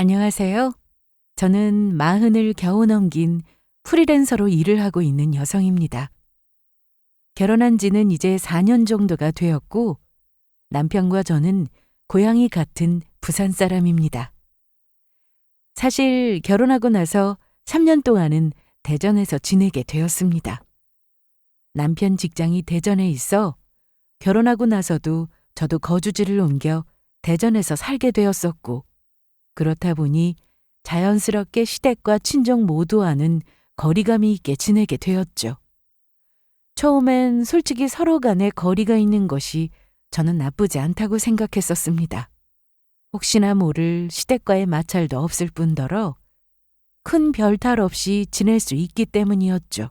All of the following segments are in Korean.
안녕하세요. 저는 40을 겨우 넘긴 프리랜서로 일을 하고 있는 여성입니다. 결혼한 지는 이제 4년 정도가 되었고 남편과 저는 고향이 같은 부산 사람입니다. 사실 결혼하고 나서 3년 동안은 대전에서 지내게 되었습니다. 남편 직장이 대전에 있어 결혼하고 나서도 저도 거주지를 옮겨 대전에서 살게 되었었고 그렇다 보니 자연스럽게 시댁과 친정 모두와는 거리감이 있게 지내게 되었죠. 처음엔 솔직히 서로 간에 거리가 있는 것이 저는 나쁘지 않다고 생각했었습니다. 혹시나 모를 시댁과의 마찰도 없을 뿐더러 큰 별탈 없이 지낼 수 있기 때문이었죠.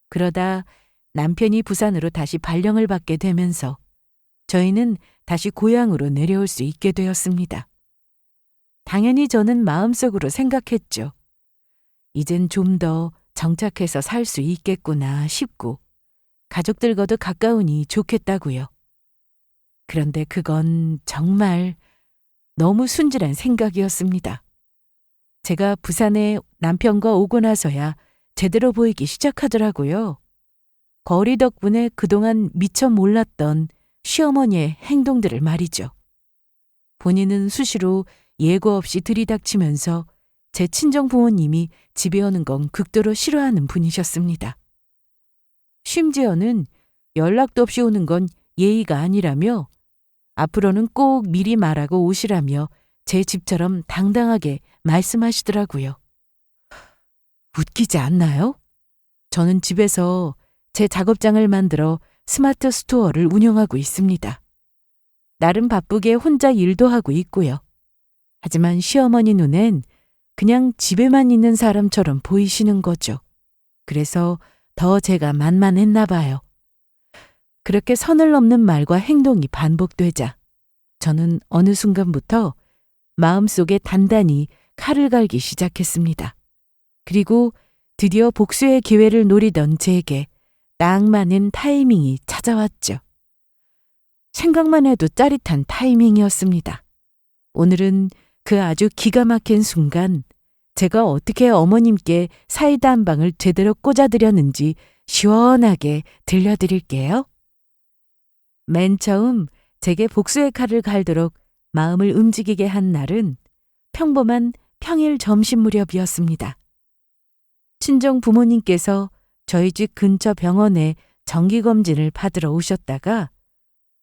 그러다 남편이 부산으로 다시 발령을 받게 되면서 저희는 다시 고향으로 내려올 수 있게 되었습니다. 당연히 저는 마음속으로 생각했죠. 이젠 좀 더 정착해서 살 수 있겠구나 싶고 가족들과도 가까우니 좋겠다고요. 그런데 그건 정말 너무 순진한 생각이었습니다. 제가 부산에 남편과 오고 나서야 제대로 보이기 시작하더라고요. 거리 덕분에 그동안 미처 몰랐던 시어머니의 행동들을 말이죠. 본인은 수시로 예고 없이 들이닥치면서 제 친정 부모님이 집에 오는 건 극도로 싫어하는 분이셨습니다. 심지어는 연락도 없이 오는 건 예의가 아니라며 앞으로는 꼭 미리 말하고 오시라며 제 집처럼 당당하게 말씀하시더라고요. 웃기지 않나요? 저는 집에서 제 작업장을 만들어 스마트 스토어를 운영하고 있습니다. 나름 바쁘게 혼자 일도 하고 있고요. 하지만 시어머니 눈엔 그냥 집에만 있는 사람처럼 보이시는 거죠. 그래서 더 제가 만만했나 봐요. 그렇게 선을 넘는 말과 행동이 반복되자 저는 어느 순간부터 마음속에 단단히 칼을 갈기 시작했습니다. 그리고 드디어 복수의 기회를 노리던 제게 딱 맞는 타이밍이 찾아왔죠. 생각만 해도 짜릿한 타이밍이었습니다. 오늘은 그 아주 기가 막힌 순간 제가 어떻게 어머님께 사이다 한 방을 제대로 꽂아드렸는지 시원하게 들려드릴게요. 맨 처음 제게 복수의 칼을 갈도록 마음을 움직이게 한 날은 평범한 평일 점심 무렵이었습니다. 친정 부모님께서 저희 집 근처 병원에 정기검진을 받으러 오셨다가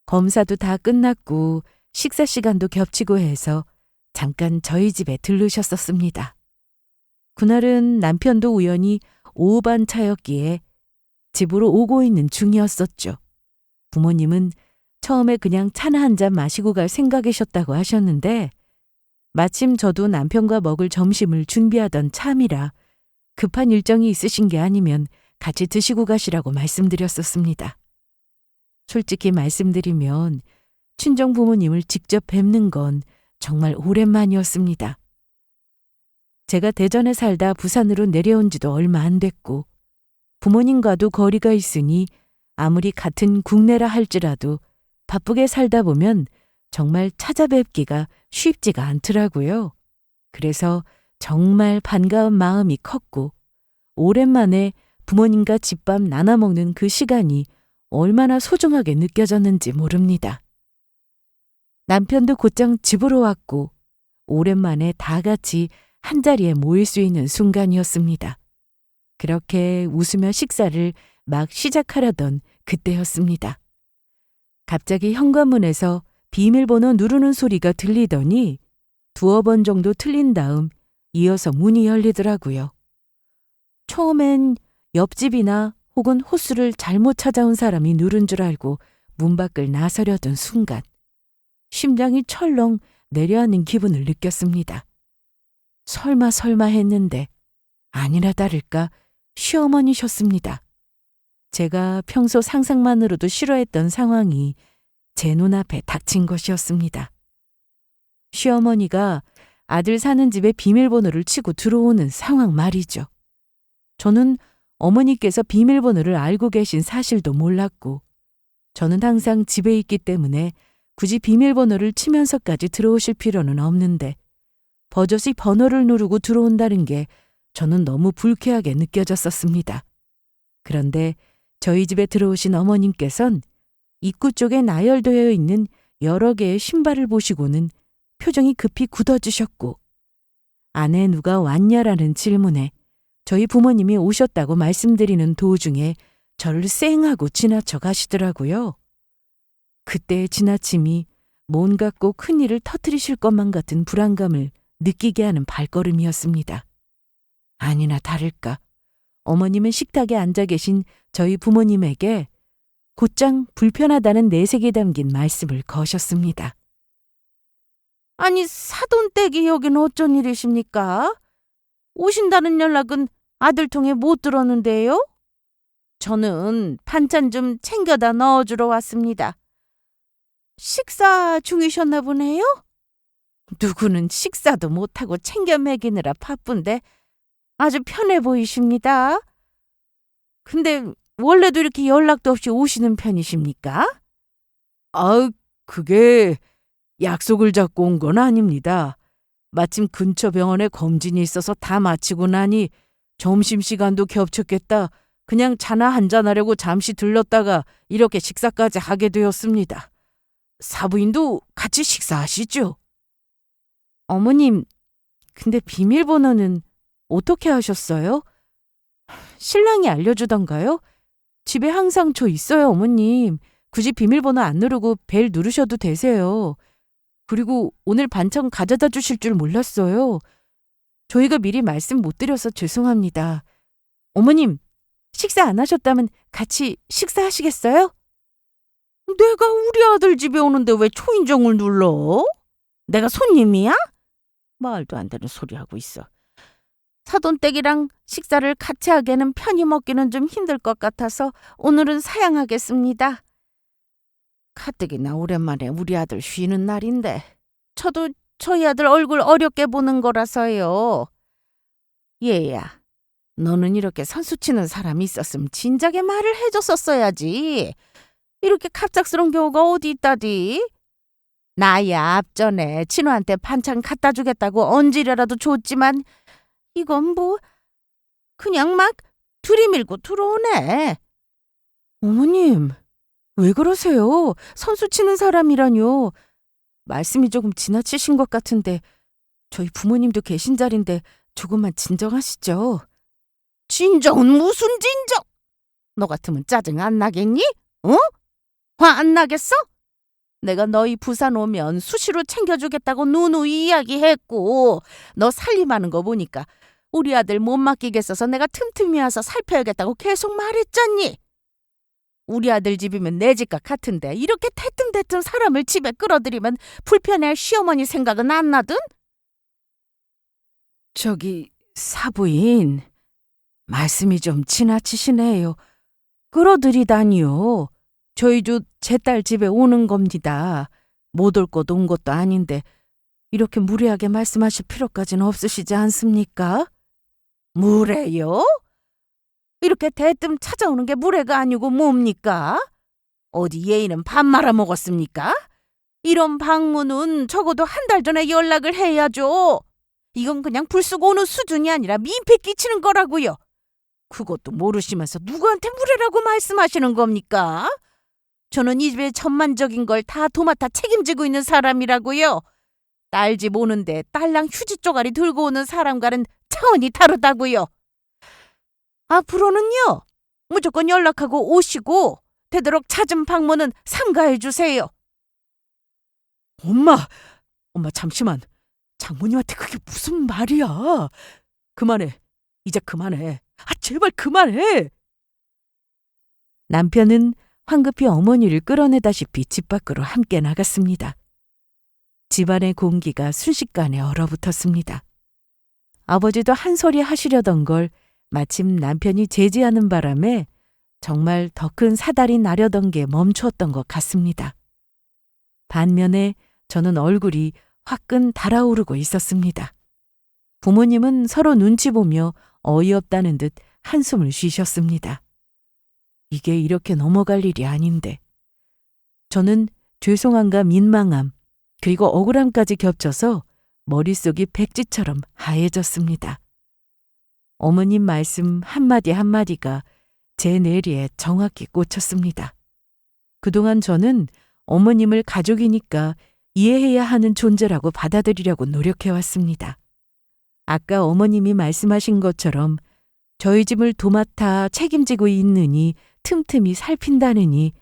검사도 다 끝났고 식사 시간도 겹치고 해서 잠깐 저희 집에 들르셨었습니다. 그날은 남편도 우연히 오후 반 차였기에 집으로 오고 있는 중이었었죠. 부모님은 처음에 그냥 차나 한 잔 마시고 갈 생각이셨다고 하셨는데 마침 저도 남편과 먹을 점심을 준비하던 참이라 급한 일정이 있으신 게 아니면 같이 드시고 가시라고 말씀드렸었습니다. 솔직히 말씀드리면 친정 부모님을 직접 뵙는 건 정말 오랜만이었습니다. 제가 대전에 살다 부산으로 내려온 지도 얼마 안 됐고 부모님과도 거리가 있으니 아무리 같은 국내라 할지라도 바쁘게 살다 보면 정말 찾아뵙기가 쉽지가 않더라고요. 그래서 정말 반가운 마음이 컸고 오랜만에 부모님과 집밥 나눠 먹는 그 시간이 얼마나 소중하게 느껴졌는지 모릅니다. 남편도 곧장 집으로 왔고 오랜만에 다 같이 한자리에 모일 수 있는 순간이었습니다. 그렇게 웃으며 식사를 막 시작하려던 그때였습니다. 갑자기 현관문에서 비밀번호 누르는 소리가 들리더니 두어 번 정도 틀린 다음 이어서 문이 열리더라고요. 처음엔 옆집이나 혹은 호수를 잘못 찾아온 사람이 누른 줄 알고 문 밖을 나서려던 순간 심장이 철렁 내려앉는 기분을 느꼈습니다. 설마 했는데 아니나 다를까 시어머니셨습니다. 제가 평소 상상만으로도 싫어했던 상황이 제 눈앞에 닥친 것이었습니다. 시어머니가 아들 사는 집에 비밀번호를 치고 들어오는 상황 말이죠. 저는 어머니께서 비밀번호를 알고 계신 사실도 몰랐고 저는 항상 집에 있기 때문에 굳이 비밀번호를 치면서까지 들어오실 필요는 없는데 버젓이 번호를 누르고 들어온다는 게 저는 너무 불쾌하게 느껴졌었습니다. 그런데 저희 집에 들어오신 어머님께선 입구 쪽에 나열되어 있는 여러 개의 신발을 보시고는 표정이 급히 굳어지셨고, 안에 누가 왔냐라는 질문에 저희 부모님이 오셨다고 말씀드리는 도중에 저를 쌩하고 지나쳐 가시더라고요. 그때의 지나침이 뭔가 꼭 큰일을 터뜨리실 것만 같은 불안감을 느끼게 하는 발걸음이었습니다. 아니나 다를까 어머님은 식탁에 앉아 계신 저희 부모님에게 곧장 불편하다는 내색이 담긴 말씀을 거셨습니다. 아니, 사돈댁이 여긴 어쩐 일이십니까? 오신다는 연락은 아들 통해 못 들었는데요? 저는 반찬 좀 챙겨다 넣어주러 왔습니다. 식사 중이셨나 보네요? 누구는 식사도 못하고 챙겨 먹이느라 바쁜데 아주 편해 보이십니다. 근데 원래도 이렇게 연락도 없이 오시는 편이십니까? 그게 약속을 잡고 온 건 아닙니다. 마침 근처 병원에 검진이 있어서 다 마치고 나니 점심시간도 겹쳤겠다. 그냥 차나 한잔하려고 잠시 들렀다가 이렇게 식사까지 하게 되었습니다. 사부인도 같이 식사하시죠? 어머님, 근데 비밀번호는 어떻게 하셨어요? 신랑이 알려주던가요? 집에 항상 저 있어요, 어머님. 굳이 비밀번호 안 누르고 벨 누르셔도 되세요. 그리고 오늘 반찬 가져다 주실 줄 몰랐어요. 저희가 미리 말씀 못 드려서 죄송합니다. 어머님, 식사 안 하셨다면 같이 식사하시겠어요? 내가 우리 아들 집에 오는데 왜 초인종을 눌러? 내가 손님이야? 말도 안 되는 소리 하고 있어. 사돈댁이랑 식사를 같이 하기에는 편히 먹기는 좀 힘들 것 같아서 오늘은 사양하겠습니다. 가뜩이나 오랜만에 우리 아들 쉬는 날인데 저도 저희 아들 얼굴 어렵게 보는 거라서요. 얘야, 너는 이렇게 선수 치는 사람이 있었으면 진작에 말을 해줬었어야지. 이렇게 갑작스러운 경우가 어디 있다디? 나야 앞전에 친우한테 반찬 갖다 주겠다고 언지려라도 줬지만 이건 뭐 그냥 막 들이밀고 들어오네. 어머님, 왜 그러세요? 선수 치는 사람이라뇨. 말씀이 조금 지나치신 것 같은데 저희 부모님도 계신 자리인데 조금만 진정하시죠. 진정은 무슨 진정? 너 같으면 짜증 안 나겠니? 어? 화 안 나겠어? 내가 너희 부산 오면 수시로 챙겨주겠다고 누누이 이야기했고 너 살림하는 거 보니까 우리 아들 못 맡기겠어서 내가 틈틈이 와서 살펴야겠다고 계속 말했잖니. 우리 아들 집이면 내 집과 같은데 이렇게 대뜸대뜸 사람을 집에 끌어들이면 불편해할 시어머니 생각은 안 나든? 저기 사부인, 말씀이 좀 지나치시네요. 끌어들이다니요. 저희도 제 딸 집에 오는 겁니다. 못 올 것 온 것도 아닌데 이렇게 무례하게 말씀하실 필요까지는 없으시지 않습니까? 무례요? 이렇게 대뜸 찾아오는 게 무례가 아니고 뭡니까? 어디 예의는 밥 말아 먹었습니까? 이런 방문은 적어도 한 달 전에 연락을 해야죠. 이건 그냥 불쑥 오는 수준이 아니라 민폐 끼치는 거라고요. 그것도 모르시면서 누구한테 무례라고 말씀하시는 겁니까? 저는 이 집의 전반적인 걸 다 도맡아 책임지고 있는 사람이라고요. 딸 집 오는데 딸랑 휴지 쪼가리 들고 오는 사람과는 차원이 다르다고요. 앞으로는요, 무조건 연락하고 오시고 되도록 잦은 방문은 삼가해 주세요. 엄마 잠시만. 장모님한테 그게 무슨 말이야. 그만해. 이제 그만해. 제발 그만해. 남편은 황급히 어머니를 끌어내다시피 집 밖으로 함께 나갔습니다. 집안의 공기가 순식간에 얼어붙었습니다. 아버지도 한 소리 하시려던 걸 마침 남편이 제지하는 바람에 정말 더 큰 사달이 나려던 게 멈추었던 것 같습니다. 반면에 저는 얼굴이 화끈 달아오르고 있었습니다. 부모님은 서로 눈치 보며 어이없다는 듯 한숨을 쉬셨습니다. 이게 이렇게 넘어갈 일이 아닌데. 저는 죄송함과 민망함 그리고 억울함까지 겹쳐서 머릿속이 백지처럼 하얘졌습니다. 어머님 말씀 한마디 한마디가 제 뇌리에 정확히 꽂혔습니다. 그동안 저는 어머님을 가족이니까 이해해야 하는 존재라고 받아들이려고 노력해왔습니다. 아까 어머님이 말씀하신 것처럼 저희 집을 도맡아 책임지고 있느니 틈틈이 살핀다느니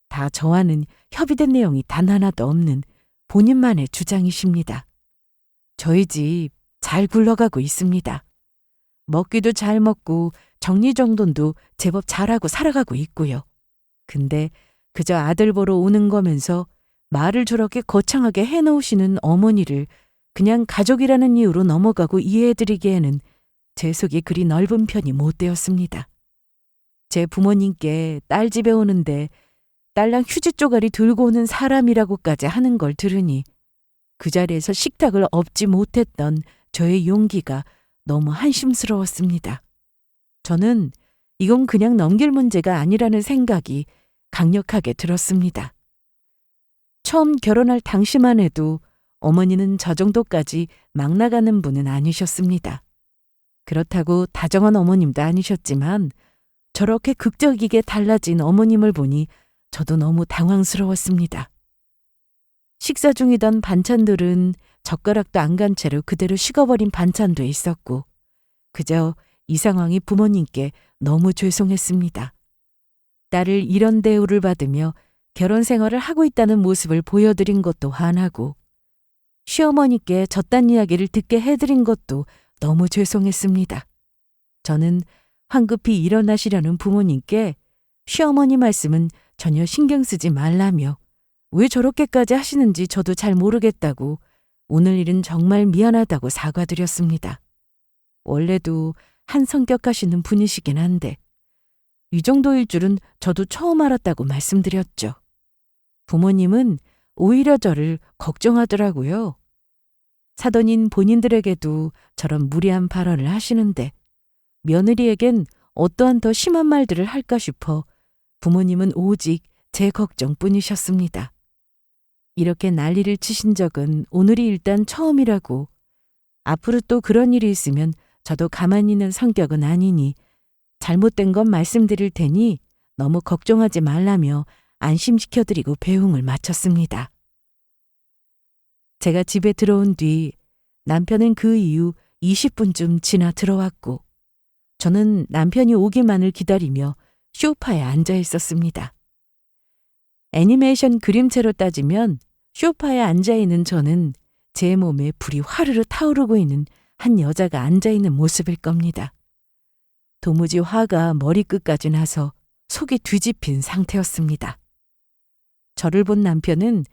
다 저와는 협의된 내용이 단 하나도 없는 본인만의 주장이십니다. 저희 집 잘 굴러가고 있습니다. 먹기도 잘 먹고 정리정돈도 제법 잘하고 살아가고 있고요. 근데 그저 아들 보러 오는 거면서 말을 저렇게 거창하게 해놓으시는 어머니를 그냥 가족이라는 이유로 넘어가고 이해해드리기에는 제 속이 그리 넓은 편이 못 되었습니다. 제 부모님께 딸 집에 오는데 딸랑 휴지 쪼가리 들고 오는 사람이라고까지 하는 걸 들으니 그 자리에서 식탁을 엎지 못했던 저의 용기가 너무 한심스러웠습니다. 저는 이건 그냥 넘길 문제가 아니라는 생각이 강력하게 들었습니다. 처음 결혼할 당시만 해도 어머니는 저 정도까지 막 나가는 분은 아니셨습니다. 그렇다고 다정한 어머님도 아니셨지만 저렇게 극적이게 달라진 어머님을 보니 저도 너무 당황스러웠습니다. 식사 중이던 반찬들은 젓가락도 안 간 채로 그대로 식어버린 반찬도 있었고 그저 이 상황이 부모님께 너무 죄송했습니다. 딸을 이런 대우를 받으며 결혼 생활을 하고 있다는 모습을 보여드린 것도 화나고 시어머니께 저딴 이야기를 듣게 해드린 것도 너무 죄송했습니다. 저는 황급히 일어나시려는 부모님께 시어머니 말씀은 전혀 신경 쓰지 말라며 왜 저렇게까지 하시는지 저도 잘 모르겠다고 오늘 일은 정말 미안하다고 사과드렸습니다. 원래도 한 성격 하시는 분이시긴 한데 이 정도일 줄은 저도 처음 알았다고 말씀드렸죠. 부모님은 오히려 저를 걱정하더라고요. 사돈인 본인들에게도 저런 무리한 발언을 하시는데 며느리에겐 어떠한 더 심한 말들을 할까 싶어 부모님은 오직 제 걱정뿐이셨습니다. 이렇게 난리를 치신 적은 오늘이 일단 처음이라고 앞으로 또 그런 일이 있으면 저도 가만히 있는 성격은 아니니 잘못된 건 말씀드릴 테니 너무 걱정하지 말라며 안심시켜드리고 배웅을 마쳤습니다. 제가 집에 들어온 뒤 남편은 그 이후 20분쯤 지나 들어왔고 저는 남편이 오기만을 기다리며 소파에 앉아 있었습니다. 애니메이션 그림체로 따지면 소파에 앉아 있는 저는 제 몸에 불이 화르르 타오르고 있는 한 여자가 앉아 있는 모습일 겁니다. 도무지 화가 머리끝까지 나서 속이 뒤집힌 상태였습니다. 저를 본 남편은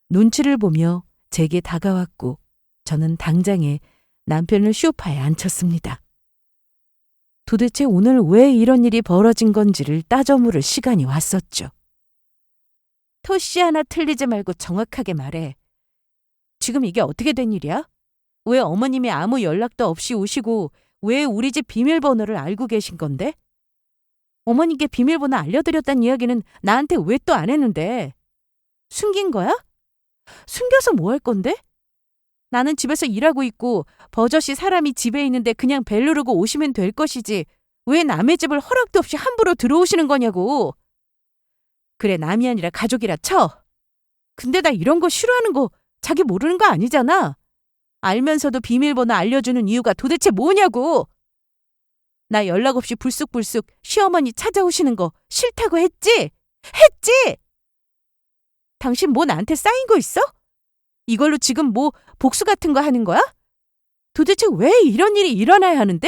눈치를 보며 제게 다가왔고 저는 당장에 남편을 소파에 앉혔습니다. 도대체 오늘 왜 이런 일이 벌어진 건지를 따져 물을 시간이 왔었죠. 토씨 하나 틀리지 말고 정확하게 말해. 지금 이게 어떻게 된 일이야? 왜 어머님이 아무 연락도 없이 오시고 왜 우리 집 비밀번호를 알고 계신 건데? 어머니께 비밀번호 알려드렸다는 이야기는 나한테 왜 또 안 했는데? 숨긴 거야? 숨겨서 뭐 할 건데? 나는 집에서 일하고 있고 버젓이 사람이 집에 있는데 그냥 벨 누르고 오시면 될 것이지 왜 남의 집을 허락도 없이 함부로 들어오시는 거냐고. 그래 남이 아니라 가족이라 쳐. 근데 나 이런 거 싫어하는 거 자기 모르는 거 아니잖아. 알면서도 비밀번호 알려주는 이유가 도대체 뭐냐고. 나 연락 없이 불쑥불쑥 시어머니 찾아오시는 거 싫다고 했지? 했지? 당신 뭐 나한테 쌓인 거 있어? 이걸로 지금 뭐 복수 같은 거 하는 거야? 도대체 왜 이런 일이 일어나야 하는데?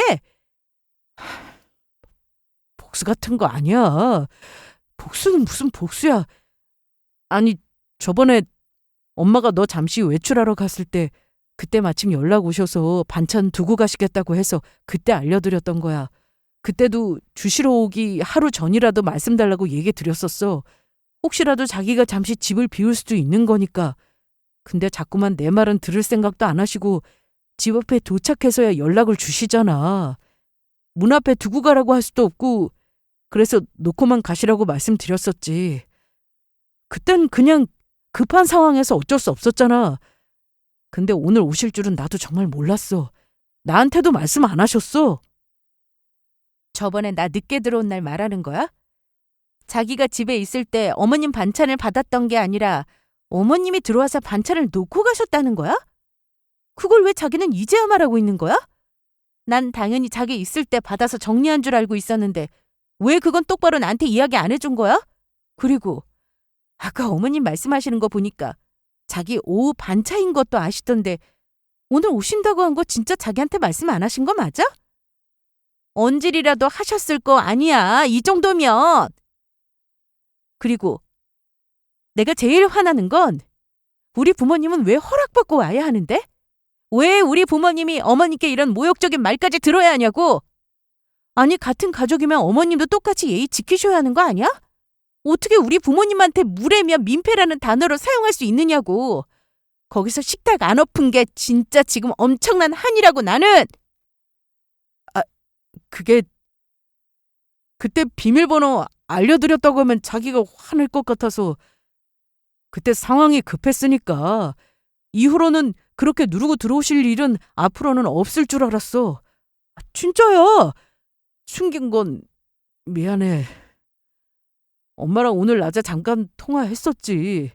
복수 같은 거 아니야. 복수는 무슨 복수야. 아니 저번에 엄마가 너 잠시 외출하러 갔을 때 그때 마침 연락 오셔서 반찬 두고 가시겠다고 해서 그때 알려드렸던 거야. 그때도 주시러 오기 하루 전이라도 말씀 달라고 얘기 드렸었어. 혹시라도 자기가 잠시 집을 비울 수도 있는 거니까. 근데 자꾸만 내 말은 들을 생각도 안 하시고 집 앞에 도착해서야 연락을 주시잖아. 문 앞에 두고 가라고 할 수도 없고 그래서 놓고만 가시라고 말씀드렸었지. 그땐 그냥 급한 상황에서 어쩔 수 없었잖아. 근데 오늘 오실 줄은 나도 정말 몰랐어. 나한테도 말씀 안 하셨어. 저번에 나 늦게 들어온 날 말하는 거야? 자기가 집에 있을 때 어머님 반찬을 받았던 게 아니라 어머님이 들어와서 반찬을 놓고 가셨다는 거야? 그걸 왜 자기는 이제야 말하고 있는 거야? 난 당연히 자기 있을 때 받아서 정리한 줄 알고 있었는데 왜 그건 똑바로 나한테 이야기 안 해준 거야? 그리고 아까 어머님 말씀하시는 거 보니까 자기 오후 반차인 것도 아시던데 오늘 오신다고 한 거 진짜 자기한테 말씀 안 하신 거 맞아? 언질이라도 하셨을 거 아니야, 이 정도면. 그리고 내가 제일 화나는 건 우리 부모님은 왜 허락받고 와야 하는데? 왜 우리 부모님이 어머니께 이런 모욕적인 말까지 들어야 하냐고? 아니, 같은 가족이면 어머님도 똑같이 예의 지키셔야 하는 거 아니야? 어떻게 우리 부모님한테 무례며 민폐라는 단어를 사용할 수 있느냐고. 거기서 식탁 안 엎은 게 진짜 지금 엄청난 한이라고 나는. 아, 그게 그때 비밀번호 알려드렸다고 하면 자기가 화낼 것 같아서 그때 상황이 급했으니까 이후로는 그렇게 누르고 들어오실 일은 앞으로는 없을 줄 알았어. 진짜야. 숨긴 건 미안해. 엄마랑 오늘 낮에 잠깐 통화했었지.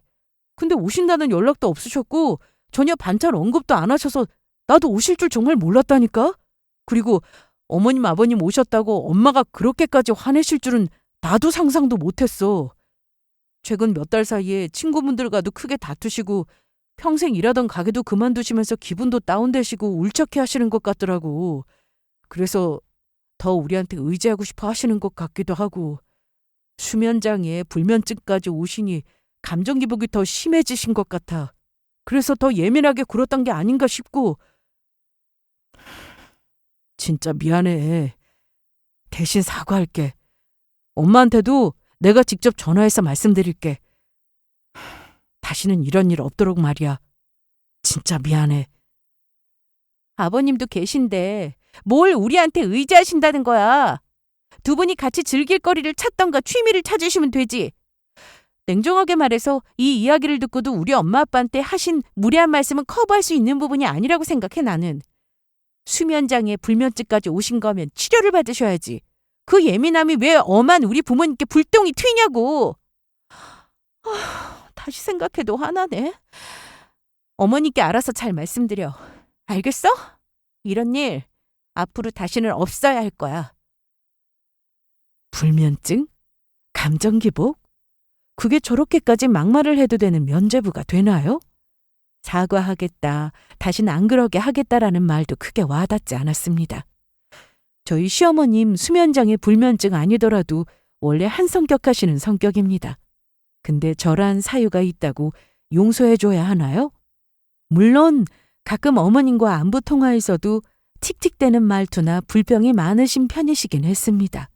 근데 오신다는 연락도 없으셨고 전혀 반찬 언급도 안 하셔서 나도 오실 줄 정말 몰랐다니까. 그리고 어머님 아버님 오셨다고 엄마가 그렇게까지 화내실 줄은 나도 상상도 못했어. 최근 몇 달 사이에 친구분들과도 크게 다투시고 평생 일하던 가게도 그만두시면서 기분도 다운되시고 울적해 하시는 것 같더라고. 그래서 더 우리한테 의지하고 싶어 하시는 것 같기도 하고 수면장애, 불면증까지 오시니 감정 기복이 더 심해지신 것 같아. 그래서 더 예민하게 굴었던 게 아닌가 싶고. 진짜 미안해. 대신 사과할게. 엄마한테도 내가 직접 전화해서 말씀드릴게. 다시는 이런 일 없도록 말이야. 진짜 미안해. 아버님도 계신데 뭘 우리한테 의지하신다는 거야. 두 분이 같이 즐길 거리를 찾던가 취미를 찾으시면 되지. 냉정하게 말해서 이 이야기를 듣고도 우리 엄마 아빠한테 하신 무례한 말씀은 커버할 수 있는 부분이 아니라고 생각해 나는. 수면장애, 불면증까지 오신 거면 치료를 받으셔야지. 그 예민함이 왜 엄한 우리 부모님께 불똥이 튀냐고. 다시 생각해도 화나네. 어머니께 알아서 잘 말씀드려. 알겠어? 이런 일 앞으로 다시는 없어야 할 거야. 불면증? 감정기복? 그게 저렇게까지 막말을 해도 되는 면죄부가 되나요? 사과하겠다, 다신 안 그러게 하겠다라는 말도 크게 와닿지 않았습니다. 저희 시어머님 수면장애 불면증 아니더라도 원래 한성격하시는 성격입니다. 근데 저런 사유가 있다고 용서해줘야 하나요? 물론 가끔 어머님과 안부 통화에서도 틱틱대는 말투나 불평이 많으신 편이시긴 했습니다.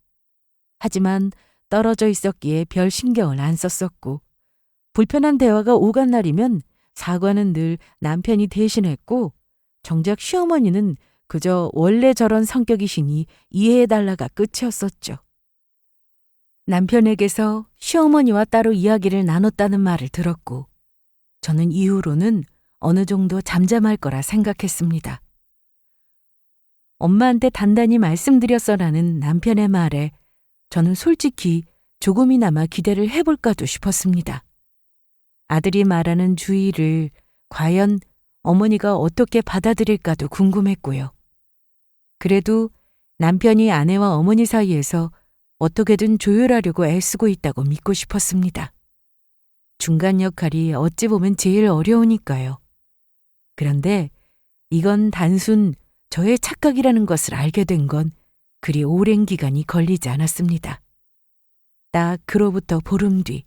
하지만 떨어져 있었기에 별 신경을 안 썼었고 불편한 대화가 오간 날이면 사과는 늘 남편이 대신했고 정작 시어머니는 그저 원래 저런 성격이시니 이해해달라가 끝이었었죠. 남편에게서 시어머니와 따로 이야기를 나눴다는 말을 들었고 저는 이후로는 어느 정도 잠잠할 거라 생각했습니다. 엄마한테 단단히 말씀드렸어라는 남편의 말에 저는 솔직히 조금이나마 기대를 해볼까도 싶었습니다. 아들이 말하는 주의를 과연 어머니가 어떻게 받아들일까도 궁금했고요. 그래도 남편이 아내와 어머니 사이에서 어떻게든 조율하려고 애쓰고 있다고 믿고 싶었습니다. 중간 역할이 어찌 보면 제일 어려우니까요. 그런데 이건 단순 저의 착각이라는 것을 알게 된 건 그리 오랜 기간이 걸리지 않았습니다. 딱 그로부터 보름 뒤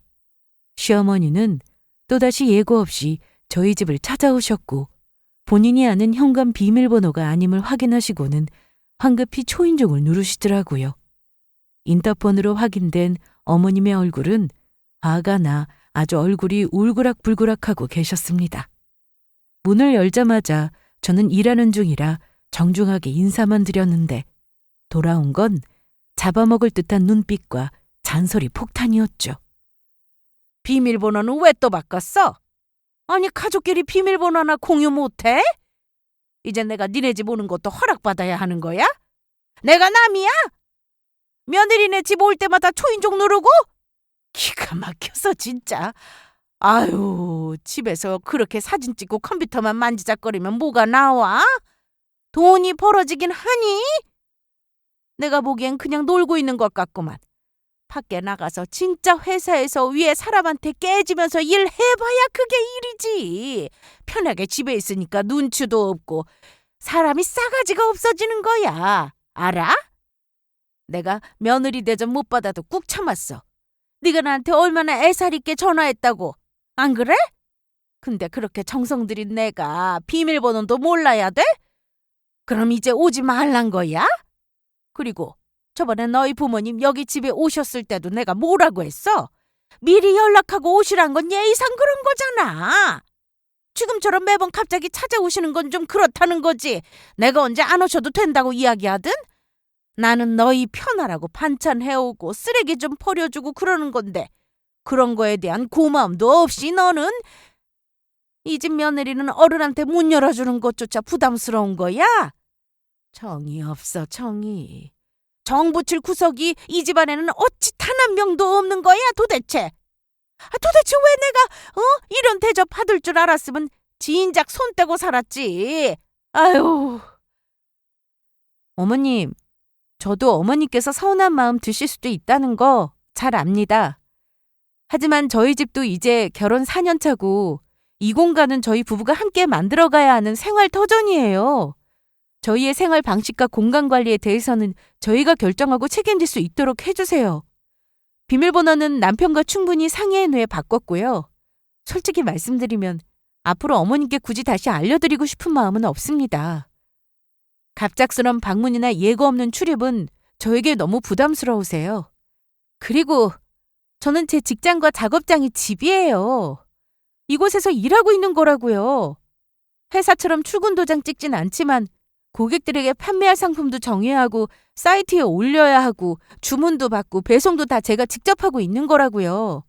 시어머니는 또다시 예고 없이 저희 집을 찾아오셨고 본인이 아는 현관 비밀번호가 아님을 확인하시고는 황급히 초인종을 누르시더라고요. 인터폰으로 확인된 어머님의 얼굴은 화가 나 아주 얼굴이 울그락불그락하고 계셨습니다. 문을 열자마자 저는 일하는 중이라 정중하게 인사만 드렸는데 돌아온 건 잡아먹을 듯한 눈빛과 잔소리 폭탄이었죠. 비밀번호는 왜 또 바꿨어? 아니, 가족끼리 비밀번호 하나 공유 못해? 이제 내가 니네 집 오는 것도 허락받아야 하는 거야? 내가 남이야? 며느리네 집 올 때마다 초인종 누르고? 기가 막혀서 진짜. 아유, 집에서 그렇게 사진 찍고 컴퓨터만 만지작거리면 뭐가 나와? 돈이 벌어지긴 하니? 내가 보기엔 그냥 놀고 있는 것 같구만. 밖에 나가서 진짜 회사에서 위에 사람한테 깨지면서 일해봐야 그게 일이지. 편하게 집에 있으니까 눈치도 없고 사람이 싸가지가 없어지는 거야. 알아? 내가 며느리 대접 못 받아도 꾹 참았어. 네가 나한테 얼마나 애살 있게 전화했다고. 안 그래? 근데 그렇게 정성 들인 내가 비밀번호도 몰라야 돼? 그럼 이제 오지 말란 거야? 그리고 저번에 너희 부모님 여기 집에 오셨을 때도 내가 뭐라고 했어? 미리 연락하고 오시란 건 예의상 그런 거잖아. 지금처럼 매번 갑자기 찾아오시는 건 좀 그렇다는 거지. 내가 언제 안 오셔도 된다고 이야기하든? 나는 너희 편하라고 반찬 해오고 쓰레기 좀 버려주고 그러는 건데 그런 거에 대한 고마움도 없이 너는 이 집 며느리는 어른한테 문 열어주는 것조차 부담스러운 거야? 정이 없어, 정이. 정 붙일 구석이 이 집안에는 어찌 단 한 명도 없는 거야 도대체. 도대체 왜 내가 이런 대접 받을 줄 알았으면 진작 손 떼고 살았지. 아유. 어머님, 저도 어머니께서 서운한 마음 드실 수도 있다는 거 잘 압니다. 하지만 저희 집도 이제 결혼 4년 차고 이 공간은 저희 부부가 함께 만들어가야 하는 생활 터전이에요. 저희의 생활 방식과 공간 관리에 대해서는 저희가 결정하고 책임질 수 있도록 해주세요. 비밀번호는 남편과 충분히 상의한 후에 바꿨고요. 솔직히 말씀드리면 앞으로 어머님께 굳이 다시 알려드리고 싶은 마음은 없습니다. 갑작스런 방문이나 예고 없는 출입은 저에게 너무 부담스러우세요. 그리고 저는 제 직장과 작업장이 집이에요. 이곳에서 일하고 있는 거라고요. 회사처럼 출근 도장 찍진 않지만 고객들에게 판매할 상품도 정해야 하고 사이트에 올려야 하고 주문도 받고 배송도 다 제가 직접 하고 있는 거라고요.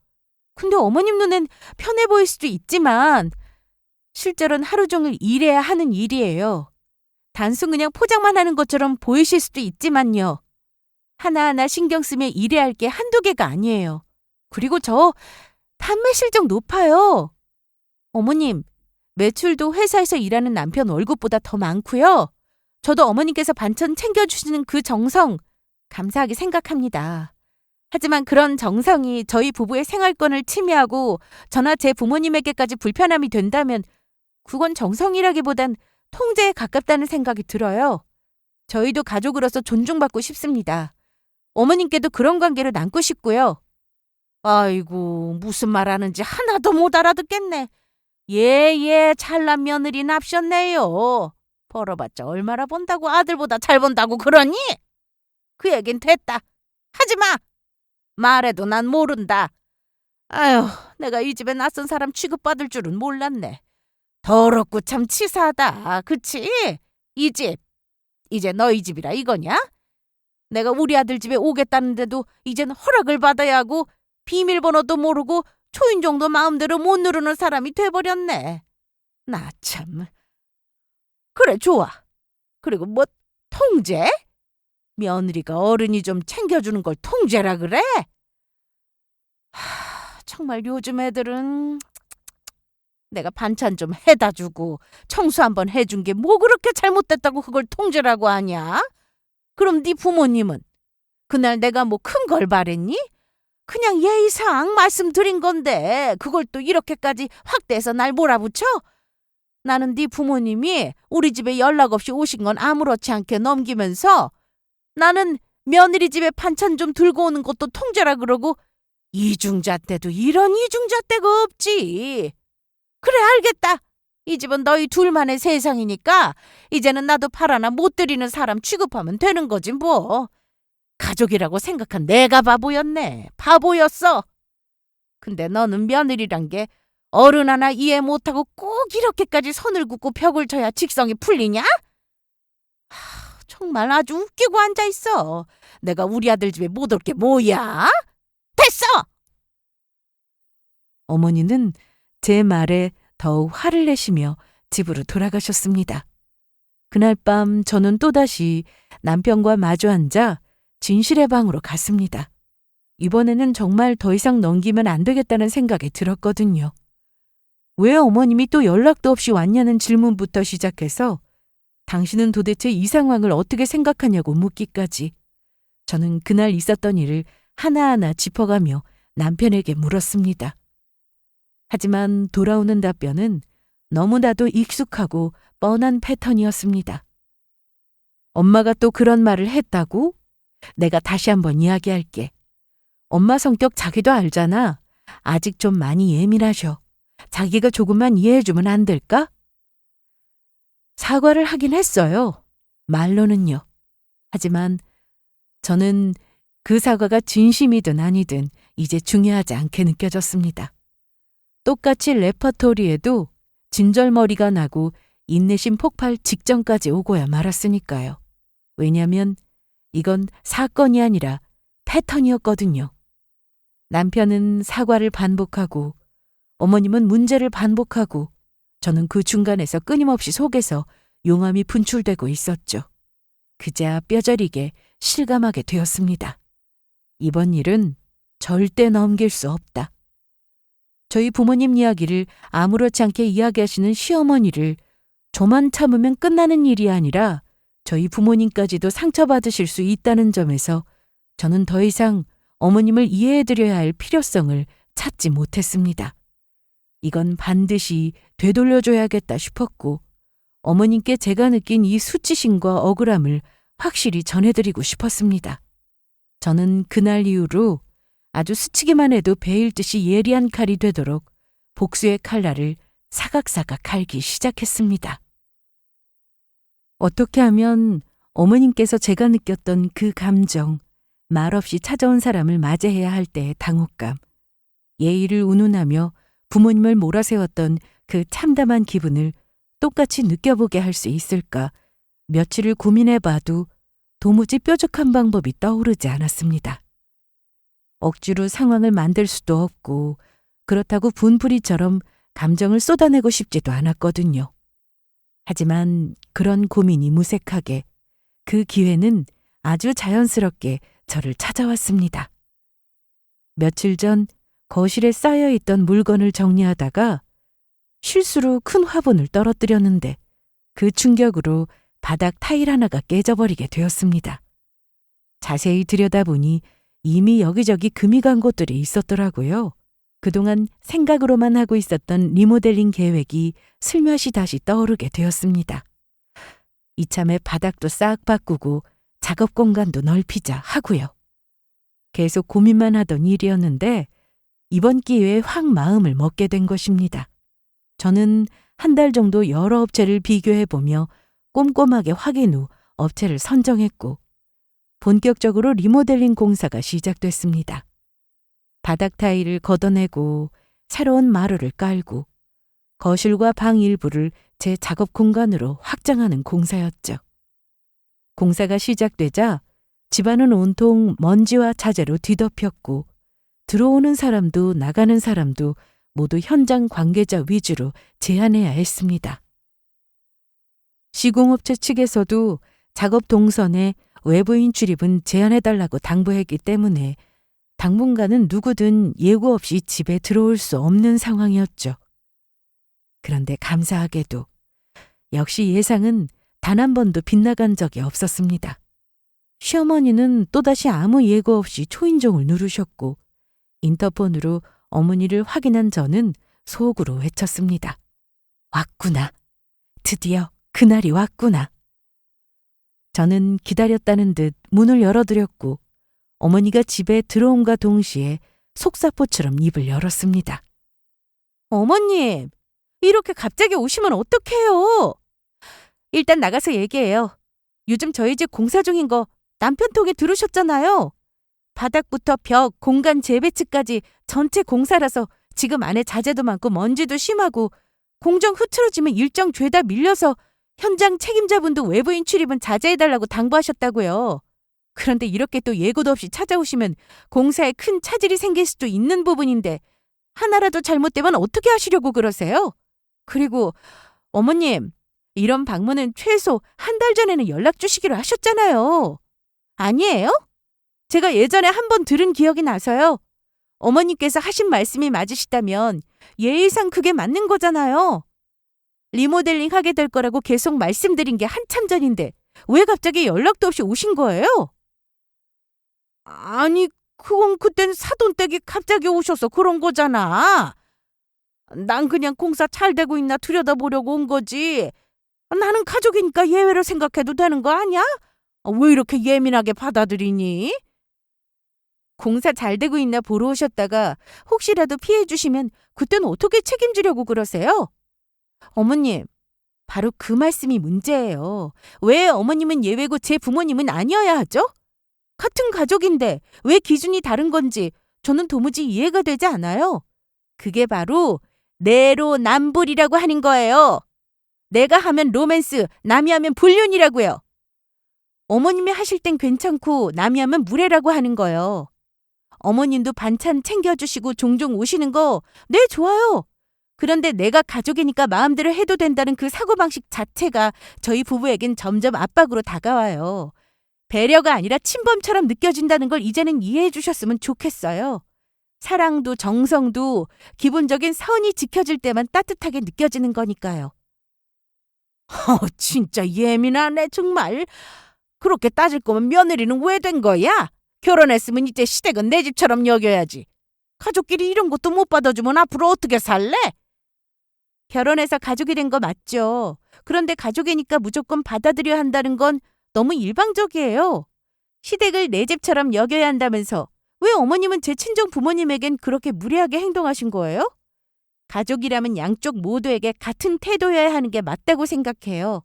근데 어머님 눈엔 편해 보일 수도 있지만 실제로는 하루 종일 일해야 하는 일이에요. 단순 그냥 포장만 하는 것처럼 보이실 수도 있지만요. 하나하나 신경 쓰며 일해야 할 게 한두 개가 아니에요. 그리고 저 판매 실적 높아요. 어머님, 매출도 회사에서 일하는 남편 월급보다 더 많고요. 저도 어머님께서 반찬 챙겨주시는 그 정성 감사하게 생각합니다. 하지만 그런 정성이 저희 부부의 생활권을 침해하고 저나 제 부모님에게까지 불편함이 된다면 그건 정성이라기보단 통제에 가깝다는 생각이 들어요. 저희도 가족으로서 존중받고 싶습니다. 어머님께도 그런 관계를 남고 싶고요. 아이고, 무슨 말하는지 하나도 못 알아듣겠네. 예, 잘난 며느리 납셨네요. 벌어봤자 얼마나 본다고 아들보다 잘 본다고 그러니? 그 얘긴 됐다. 하지마. 말해도 난 모른다. 아휴, 내가 이 집에 낯선 사람 취급받을 줄은 몰랐네. 더럽고 참 치사하다. 그치? 이 집, 이제 너희 집이라 이거냐? 내가 우리 아들 집에 오겠다는데도 이젠 허락을 받아야 하고 비밀번호도 모르고 초인종도 마음대로 못 누르는 사람이 돼버렸네. 나 참. 그래, 좋아. 그리고 뭐 통제? 며느리가 어른이 좀 챙겨주는 걸 통제라 그래? 정말 요즘 애들은 내가 반찬 좀 해다 주고 청소 한번 해준 게 뭐 그렇게 잘못됐다고 그걸 통제라고 하냐? 그럼 네 부모님은? 그날 내가 뭐 큰 걸 바랬니? 그냥 예의상 말씀드린 건데 그걸 또 이렇게까지 확대해서 날 몰아붙여? 나는 네 부모님이 우리 집에 연락 없이 오신 건 아무렇지 않게 넘기면서 나는 며느리 집에 반찬 좀 들고 오는 것도 통제라 그러고 이중자 때도 이런 이중자 때가 없지. 그래, 알겠다. 이 집은 너희 둘만의 세상이니까 이제는 나도 팔 하나 못 드리는 사람 취급하면 되는 거지 뭐. 가족이라고 생각한 내가 바보였네. 바보였어. 근데 너는 며느리란 게 어른 하나 이해 못하고 꼭 이렇게까지 선을 긋고 벽을 쳐야 직성이 풀리냐? 정말 아주 웃기고 앉아있어. 내가 우리 아들 집에 못 올 게 뭐야? 됐어! 어머니는 제 말에 더욱 화를 내시며 집으로 돌아가셨습니다. 그날 밤 저는 또다시 남편과 마주 앉아 진실의 방으로 갔습니다. 이번에는 정말 더 이상 넘기면 안 되겠다는 생각이 들었거든요. 왜 어머님이 또 연락도 없이 왔냐는 질문부터 시작해서 당신은 도대체 이 상황을 어떻게 생각하냐고 묻기까지 저는 그날 있었던 일을 하나하나 짚어가며 남편에게 물었습니다. 하지만 돌아오는 답변은 너무나도 익숙하고 뻔한 패턴이었습니다. 엄마가 또 그런 말을 했다고? 내가 다시 한번 이야기할게. 엄마 성격 자기도 알잖아. 아직 좀 많이 예민하셔. 자기가 조금만 이해해주면 안 될까? 사과를 하긴 했어요. 말로는요. 하지만 저는 그 사과가 진심이든 아니든 이제 중요하지 않게 느껴졌습니다. 똑같이 레퍼토리에도 진절머리가 나고 인내심 폭발 직전까지 오고야 말았으니까요. 왜냐면 이건 사건이 아니라 패턴이었거든요. 남편은 사과를 반복하고 어머님은 문제를 반복하고 저는 그 중간에서 끊임없이 속에서 용암이 분출되고 있었죠. 그제야 뼈저리게 실감하게 되었습니다. 이번 일은 절대 넘길 수 없다. 저희 부모님 이야기를 아무렇지 않게 이야기하시는 시어머니를 저만 참으면 끝나는 일이 아니라 저희 부모님까지도 상처받으실 수 있다는 점에서 저는 더 이상 어머님을 이해해드려야 할 필요성을 찾지 못했습니다. 이건 반드시 되돌려줘야겠다 싶었고 어머님께 제가 느낀 이 수치심과 억울함을 확실히 전해드리고 싶었습니다. 저는 그날 이후로 아주 스치기만 해도 베일 듯이 예리한 칼이 되도록 복수의 칼날을 사각사각 갈기 시작했습니다. 어떻게 하면 어머님께서 제가 느꼈던 그 감정, 말없이 찾아온 사람을 맞이해야 할 때의 당혹감, 예의를 운운하며 부모님을 몰아세웠던 그 참담한 기분을 똑같이 느껴보게 할 수 있을까 며칠을 고민해봐도 도무지 뾰족한 방법이 떠오르지 않았습니다. 억지로 상황을 만들 수도 없고 그렇다고 분풀이처럼 감정을 쏟아내고 싶지도 않았거든요. 하지만 그런 고민이 무색하게 그 기회는 아주 자연스럽게 저를 찾아왔습니다. 며칠 전 거실에 쌓여있던 물건을 정리하다가 실수로 큰 화분을 떨어뜨렸는데 그 충격으로 바닥 타일 하나가 깨져버리게 되었습니다. 자세히 들여다보니 이미 여기저기 금이 간 곳들이 있었더라고요. 그동안 생각으로만 하고 있었던 리모델링 계획이 슬며시 다시 떠오르게 되었습니다. 이참에 바닥도 싹 바꾸고 작업 공간도 넓히자 하고요. 계속 고민만 하던 일이었는데 이번 기회에 확 마음을 먹게 된 것입니다. 저는 한 달 정도 여러 업체를 비교해보며 꼼꼼하게 확인 후 업체를 선정했고 본격적으로 리모델링 공사가 시작됐습니다. 바닥 타일을 걷어내고 새로운 마루를 깔고 거실과 방 일부를 제 작업 공간으로 확장하는 공사였죠. 공사가 시작되자 집안은 온통 먼지와 자재로 뒤덮였고 들어오는 사람도 나가는 사람도 모두 현장 관계자 위주로 제한해야 했습니다. 시공업체 측에서도 작업 동선에 외부인 출입은 제한해달라고 당부했기 때문에 당분간은 누구든 예고 없이 집에 들어올 수 없는 상황이었죠. 그런데 감사하게도 역시 예상은 단 한 번도 빗나간 적이 없었습니다. 시어머니는 또다시 아무 예고 없이 초인종을 누르셨고 인터폰으로 어머니를 확인한 저는 속으로 외쳤습니다. 왔구나. 드디어 그날이 왔구나. 저는 기다렸다는 듯 문을 열어드렸고 어머니가 집에 들어옴과 동시에 속사포처럼 입을 열었습니다. 어머님, 이렇게 갑자기 오시면 어떡해요? 일단 나가서 얘기해요. 요즘 저희 집 공사 중인 거 남편 통해 들으셨잖아요. 바닥부터 벽, 공간 재배치까지 전체 공사라서 지금 안에 자재도 많고 먼지도 심하고 공정 흐트러지면 일정 죄다 밀려서 현장 책임자분도 외부인 출입은 자제해달라고 당부하셨다고요. 그런데 이렇게 또 예고도 없이 찾아오시면 공사에 큰 차질이 생길 수도 있는 부분인데 하나라도 잘못되면 어떻게 하시려고 그러세요? 그리고 어머님, 이런 방문은 최소 한 달 전에는 연락 주시기로 하셨잖아요. 아니에요? 제가 예전에 한 번 들은 기억이 나서요. 어머님께서 하신 말씀이 맞으시다면 예의상 그게 맞는 거잖아요. 리모델링 하게 될 거라고 계속 말씀드린 게 한참 전인데 왜 갑자기 연락도 없이 오신 거예요? 아니, 그건 그땐 사돈댁이 갑자기 오셔서 그런 거잖아. 난 그냥 공사 잘 되고 있나 들여다보려고 온 거지. 나는 가족이니까 예외로 생각해도 되는 거 아니야? 왜 이렇게 예민하게 받아들이니? 공사 잘 되고 있나 보러 오셨다가 혹시라도 피해 주시면 그땐 어떻게 책임지려고 그러세요? 어머님, 바로 그 말씀이 문제예요. 왜 어머님은 예외고 제 부모님은 아니어야 하죠? 같은 가족인데 왜 기준이 다른 건지 저는 도무지 이해가 되지 않아요. 그게 바로 내로남불이라고 하는 거예요. 내가 하면 로맨스, 남이 하면 불륜이라고요. 어머님이 하실 땐 괜찮고 남이 하면 무례라고 하는 거예요. 어머님도 반찬 챙겨주시고 종종 오시는 거, 네, 좋아요. 그런데 내가 가족이니까 마음대로 해도 된다는 그 사고방식 자체가 저희 부부에겐 점점 압박으로 다가와요. 배려가 아니라 침범처럼 느껴진다는 걸 이제는 이해해 주셨으면 좋겠어요. 사랑도 정성도 기본적인 선이 지켜질 때만 따뜻하게 느껴지는 거니까요. 진짜 예민하네, 정말. 그렇게 따질 거면 며느리는 왜 된 거야? 결혼했으면 이제 시댁은 내 집처럼 여겨야지. 가족끼리 이런 것도 못 받아주면 앞으로 어떻게 살래? 결혼해서 가족이 된 거 맞죠. 그런데 가족이니까 무조건 받아들여야 한다는 건 너무 일방적이에요. 시댁을 내 집처럼 여겨야 한다면서 왜 어머님은 제 친정 부모님에겐 그렇게 무례하게 행동하신 거예요? 가족이라면 양쪽 모두에게 같은 태도여야 하는 게 맞다고 생각해요.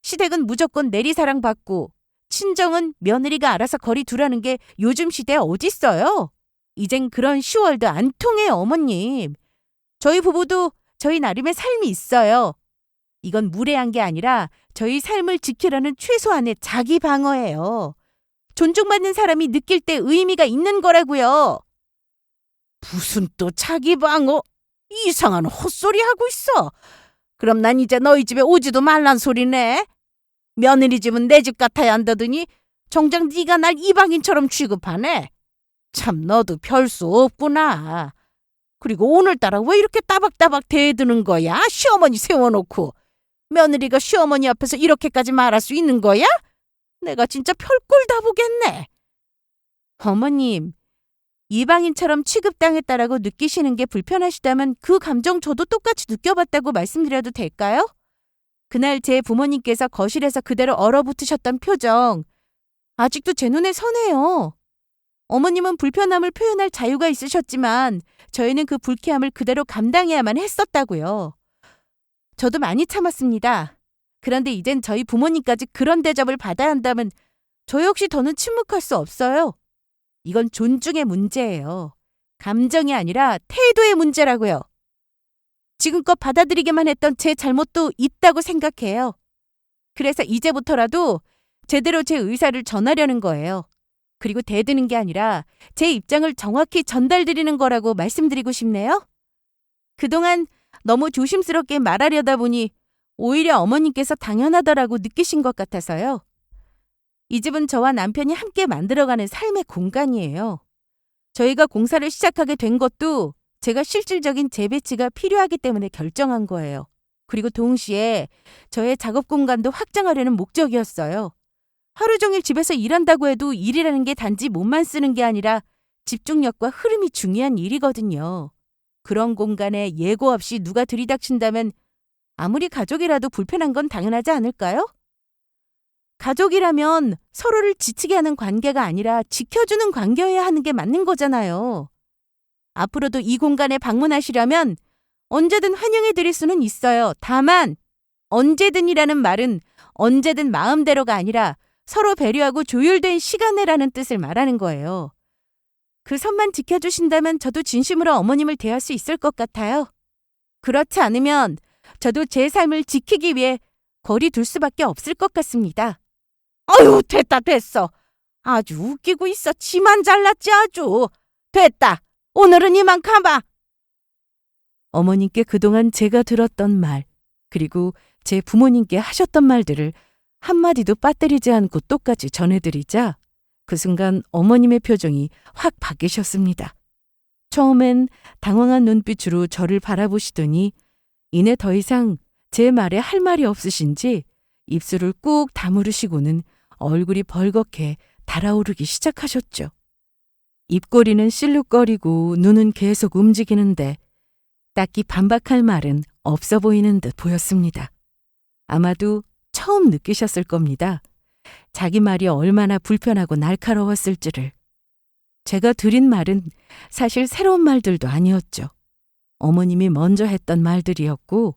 시댁은 무조건 내리사랑 받고 친정은 며느리가 알아서 거리 두라는 게 요즘 시대에 어딨어요? 이젠 그런 시월도 안 통해요, 어머님. 저희 부부도 저희 나름의 삶이 있어요. 이건 무례한 게 아니라 저희 삶을 지키려는 최소한의 자기 방어예요. 존중받는 사람이 느낄 때 의미가 있는 거라고요. 무슨 또 자기 방어? 이상한 헛소리 하고 있어. 그럼 난 이제 너희 집에 오지도 말란 소리네. 며느리 집은 내 집 같아야 한다더니 정작 네가 날 이방인처럼 취급하네. 참 너도 별 수 없구나. 그리고 오늘따라 왜 이렇게 따박따박 대드는 거야? 시어머니 세워놓고. 며느리가 시어머니 앞에서 이렇게까지 말할 수 있는 거야? 내가 진짜 별꼴 다 보겠네. 어머님, 이방인처럼 취급당했다라고 느끼시는 게 불편하시다면 그 감정 저도 똑같이 느껴봤다고 말씀드려도 될까요? 그날 제 부모님께서 거실에서 그대로 얼어붙으셨던 표정, 아직도 제 눈에 선해요. 어머님은 불편함을 표현할 자유가 있으셨지만 저희는 그 불쾌함을 그대로 감당해야만 했었다고요. 저도 많이 참았습니다. 그런데 이젠 저희 부모님까지 그런 대접을 받아야 한다면 저 역시 더는 침묵할 수 없어요. 이건 존중의 문제예요. 감정이 아니라 태도의 문제라고요. 지금껏 받아들이기만 했던 제 잘못도 있다고 생각해요. 그래서 이제부터라도 제대로 제 의사를 전하려는 거예요. 그리고 대드는 게 아니라 제 입장을 정확히 전달드리는 거라고 말씀드리고 싶네요. 그동안 너무 조심스럽게 말하려다 보니 오히려 어머님께서 당연하다라고 느끼신 것 같아서요. 이 집은 저와 남편이 함께 만들어가는 삶의 공간이에요. 저희가 공사를 시작하게 된 것도 제가 실질적인 재배치가 필요하기 때문에 결정한 거예요. 그리고 동시에 저의 작업 공간도 확장하려는 목적이었어요. 하루 종일 집에서 일한다고 해도 일이라는 게 단지 몸만 쓰는 게 아니라 집중력과 흐름이 중요한 일이거든요. 그런 공간에 예고 없이 누가 들이닥친다면 아무리 가족이라도 불편한 건 당연하지 않을까요? 가족이라면 서로를 지치게 하는 관계가 아니라 지켜주는 관계여야 하는 게 맞는 거잖아요. 앞으로도 이 공간에 방문하시려면 언제든 환영해 드릴 수는 있어요. 다만 언제든이라는 말은 언제든 마음대로가 아니라 서로 배려하고 조율된 시간내라는 뜻을 말하는 거예요. 그 선만 지켜주신다면 저도 진심으로 어머님을 대할 수 있을 것 같아요. 그렇지 않으면 저도 제 삶을 지키기 위해 거리 둘 수밖에 없을 것 같습니다. 아유, 됐다 됐어. 아주 웃기고 있어. 지만 잘났지 아주. 됐다. 오늘은 이만 가봐. 어머님께 그동안 제가 들었던 말, 그리고 제 부모님께 하셨던 말들을 한마디도 빠뜨리지 않고 똑같이 전해드리자 그 순간 어머님의 표정이 확 바뀌셨습니다. 처음엔 당황한 눈빛으로 저를 바라보시더니 이내 더 이상 제 말에 할 말이 없으신지 입술을 꾹 다무르시고는 얼굴이 벌겋게 달아오르기 시작하셨죠. 입꼬리는 실룩거리고 눈은 계속 움직이는데 딱히 반박할 말은 없어 보이는 듯 보였습니다. 아마도 처음 느끼셨을 겁니다. 자기 말이 얼마나 불편하고 날카로웠을지를. 제가 드린 말은 사실 새로운 말들도 아니었죠. 어머님이 먼저 했던 말들이었고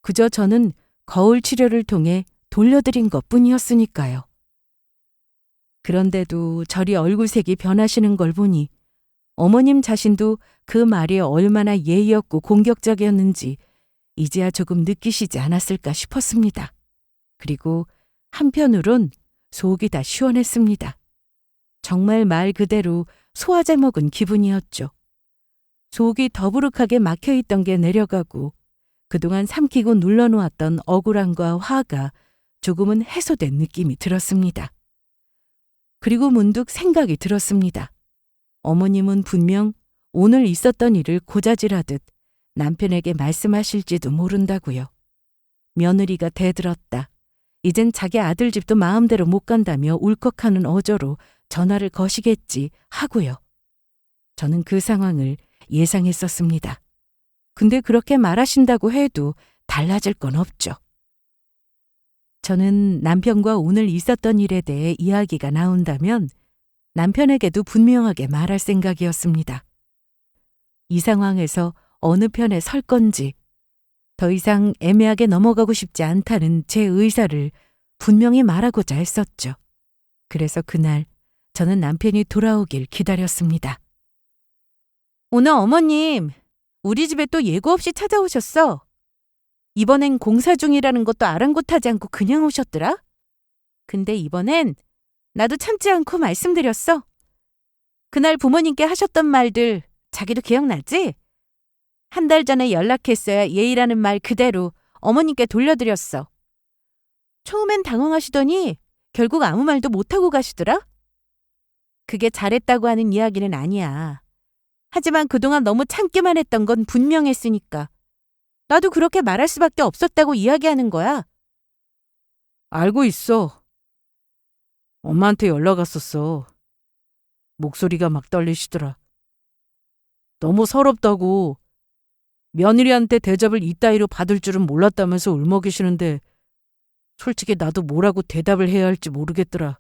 그저 저는 거울 치료를 통해 돌려드린 것뿐이었으니까요. 그런데도 저리 얼굴색이 변하시는 걸 보니 어머님 자신도 그 말이 얼마나 예의없고 공격적이었는지 이제야 조금 느끼시지 않았을까 싶었습니다. 그리고 한편으론 속이 다 시원했습니다. 정말 말 그대로 소화제 먹은 기분이었죠. 속이 더부룩하게 막혀있던 게 내려가고 그동안 삼키고 눌러놓았던 억울함과 화가 조금은 해소된 느낌이 들었습니다. 그리고 문득 생각이 들었습니다. 어머님은 분명 오늘 있었던 일을 고자질하듯 남편에게 말씀하실지도 모른다고요. 며느리가 대들었다. 이젠 자기 아들 집도 마음대로 못 간다며 울컥하는 어조로 전화를 거시겠지 하고요. 저는 그 상황을 예상했었습니다. 근데 그렇게 말하신다고 해도 달라질 건 없죠. 저는 남편과 오늘 있었던 일에 대해 이야기가 나온다면 남편에게도 분명하게 말할 생각이었습니다. 이 상황에서 어느 편에 설 건지 더 이상 애매하게 넘어가고 싶지 않다는 제 의사를 분명히 말하고자 했었죠. 그래서 그날 저는 남편이 돌아오길 기다렸습니다. 오늘 어머님, 우리 집에 또 예고 없이 찾아오셨어. 이번엔 공사 중이라는 것도 아랑곳하지 않고 그냥 오셨더라. 근데 이번엔 나도 참지 않고 말씀드렸어. 그날 부모님께 하셨던 말들 자기도 기억나지? 한 달 전에 연락했어야 예의라는 말 그대로 어머님께 돌려드렸어. 처음엔 당황하시더니 결국 아무 말도 못하고 가시더라. 그게 잘했다고 하는 이야기는 아니야. 하지만 그동안 너무 참기만 했던 건 분명했으니까. 나도 그렇게 말할 수밖에 없었다고 이야기하는 거야. 알고 있어. 엄마한테 연락 왔었어. 목소리가 막 떨리시더라. 너무 서럽다고 며느리한테 대접을 이따위로 받을 줄은 몰랐다면서 울먹이시는데 솔직히 나도 뭐라고 대답을 해야 할지 모르겠더라.